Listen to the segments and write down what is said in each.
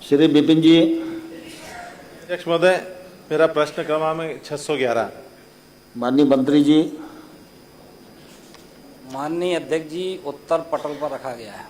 श्री विपिन जी। अध्यक्ष महोदय, मेरा प्रश्न क्रमांक 611। माननीय मंत्री जी। माननीय अध्यक्ष जी, उत्तर पटल पर रखा गया है।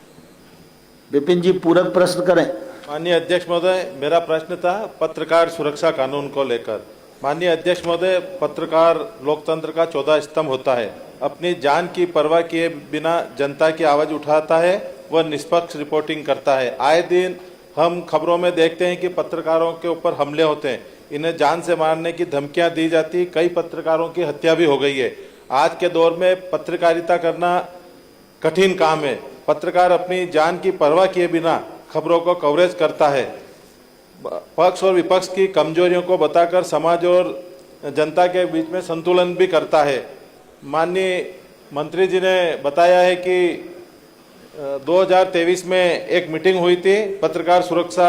विपिन जी पूरक प्रश्न करें। माननीय अध्यक्ष महोदय, मेरा प्रश्न था पत्रकार सुरक्षा कानून को लेकर। माननीय अध्यक्ष महोदय, पत्रकार लोकतंत्र का 14 स्तंभ होता है। अपनी जान की परवाह किए बिना जनता की आवाज उठाता है, वह निष्पक्ष रिपोर्टिंग करता है। आए दिन हम खबरों में देखते हैं कि पत्रकारों के ऊपर हमले होते हैं, इन्हें जान से मारने की धमकियां दी जाती, कई पत्रकारों की हत्या भी हो गई है। आज के दौर में पत्रकारिता करना कठिन काम है। पत्रकार अपनी जान की परवाह किए बिना खबरों को कवरेज करता है, पक्ष और विपक्ष की कमजोरियों को बताकर समाज और जनता के बीच में संतुलन भी करता है। माननीय मंत्री जी ने बताया है कि 2023 में एक मीटिंग हुई थी पत्रकार सुरक्षा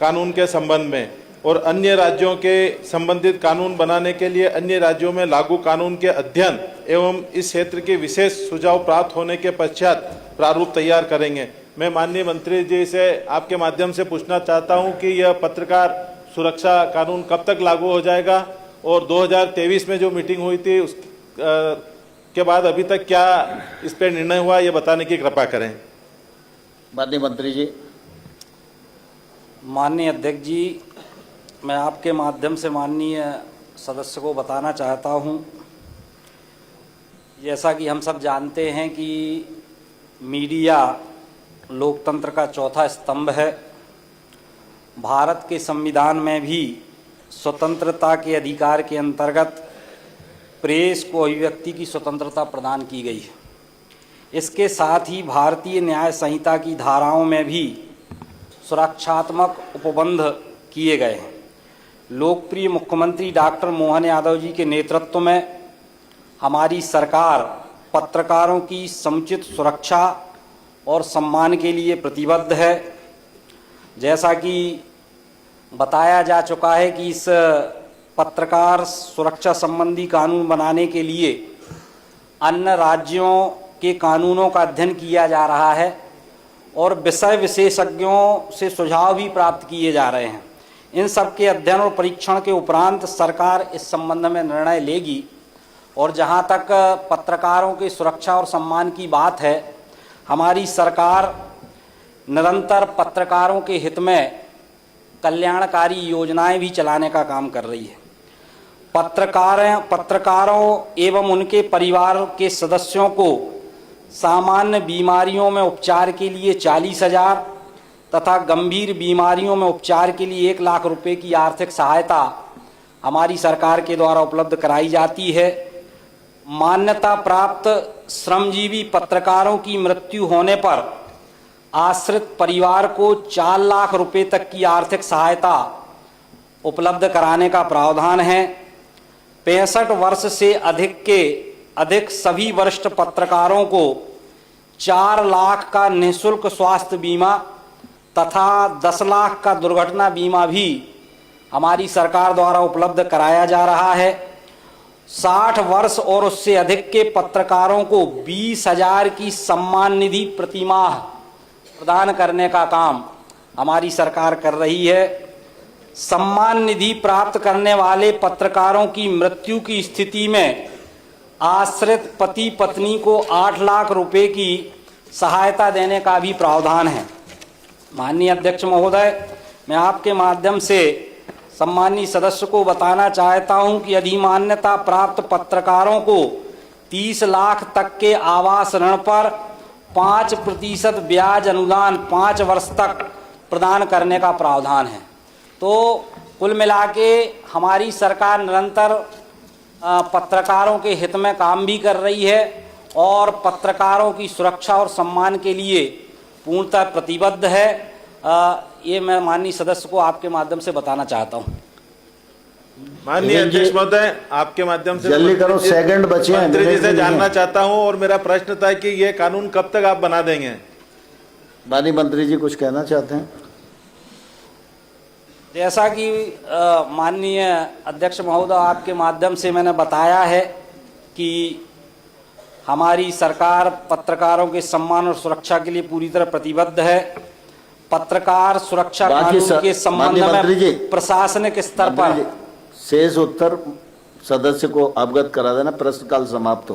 कानून के संबंध में, और अन्य राज्यों के संबंधित कानून बनाने के लिए अन्य राज्यों में लागू कानून के अध्ययन एवं इस क्षेत्र के विशेष सुझाव प्राप्त होने के पश्चात प्रारूप तैयार करेंगे। मैं माननीय मंत्री जी से आपके माध्यम से पूछना चाहता हूं कि यह पत्रकार सुरक्षा कानून कब तक लागू हो जाएगा, और 2023 में जो मीटिंग हुई थी उस के बाद अभी तक क्या इस पर निर्णय हुआ, ये बताने की कृपा करें। माननीय मंत्री जी। माननीय अध्यक्ष जी, मैं आपके माध्यम से माननीय सदस्य को बताना चाहता हूं, जैसा कि हम सब जानते हैं कि मीडिया लोकतंत्र का चौथा स्तंभ है। भारत के संविधान में भी स्वतंत्रता के अधिकार के अंतर्गत प्रेस को अभिव्यक्ति की स्वतंत्रता प्रदान की गई है। इसके साथ ही भारतीय न्याय संहिता की धाराओं में भी सुरक्षात्मक उपबंध किए गए हैं। लोकप्रिय मुख्यमंत्री डॉक्टर मोहन यादव जी के नेतृत्व में हमारी सरकार पत्रकारों की समुचित सुरक्षा और सम्मान के लिए प्रतिबद्ध है। जैसा कि बताया जा चुका है कि इस पत्रकार सुरक्षा संबंधी कानून बनाने के लिए अन्य राज्यों के कानूनों का अध्ययन किया जा रहा है और विषय विशेषज्ञों से सुझाव भी प्राप्त किए जा रहे हैं। इन सब के अध्ययन और परीक्षण के उपरांत सरकार इस संबंध में निर्णय लेगी। और जहां तक पत्रकारों की सुरक्षा और सम्मान की बात है, हमारी सरकार निरंतर पत्रकारों के हित में कल्याणकारी योजनाएं भी चलाने का काम कर रही है। पत्रकारों एवं उनके परिवार के सदस्यों को सामान्य बीमारियों में उपचार के लिए 40,000 तथा गंभीर बीमारियों में उपचार के लिए 1 लाख रुपए की आर्थिक सहायता हमारी सरकार के द्वारा उपलब्ध कराई जाती है। मान्यता प्राप्त श्रमजीवी पत्रकारों की मृत्यु होने पर आश्रित परिवार को 4 लाख रुपए तक की आर्थिक सहायता उपलब्ध कराने का प्रावधान है। 65 वर्ष से अधिक सभी वरिष्ठ पत्रकारों को 4 लाख का निःशुल्क स्वास्थ्य बीमा तथा 10 लाख का दुर्घटना बीमा भी हमारी सरकार द्वारा उपलब्ध कराया जा रहा है। 60 वर्ष और उससे अधिक के पत्रकारों को 20,000 की सम्मान निधि प्रतिमाह प्रदान करने का काम हमारी सरकार कर रही है। सम्मान निधि प्राप्त करने वाले पत्रकारों की मृत्यु की स्थिति में आश्रित पति पत्नी को 8 लाख रुपए की सहायता देने का भी प्रावधान है। माननीय अध्यक्ष महोदय, मैं आपके माध्यम से सम्मानीय सदस्य को बताना चाहता हूं कि अधिमान्यता प्राप्त पत्रकारों को 30 लाख तक के आवास ऋण पर 5% ब्याज अनुदान 5 वर्ष तक प्रदान करने का प्रावधान है। तो कुल मिला के हमारी सरकार निरंतर पत्रकारों के हित में काम भी कर रही है और पत्रकारों की सुरक्षा और सम्मान के लिए पूर्णतः प्रतिबद्ध है। ये मैं माननीय सदस्य को आपके माध्यम से बताना चाहता हूं। माननीय अध्यक्ष महोदय, आपके माध्यम से जल्दी करो, सेकंड बचे हैं। मंत्री जी से जानना चाहता हूं, और मेरा प्रश्न था कि ये कानून कब तक आप बना देंगे। माननीय मंत्री जी कुछ कहना चाहते हैं। जैसा कि माननीय अध्यक्ष महोदय आपके माध्यम से मैंने बताया है कि हमारी सरकार पत्रकारों के सम्मान और सुरक्षा के लिए पूरी तरह प्रतिबद्ध है। पत्रकार सुरक्षा बाकी कानून के संबंध माननीय मंत्री जी, में प्रशासनिक स्तर मंत्री पर जी, शेष उत्तर सदस्य को अवगत करा देना, प्रश्नकाल समाप्त हो।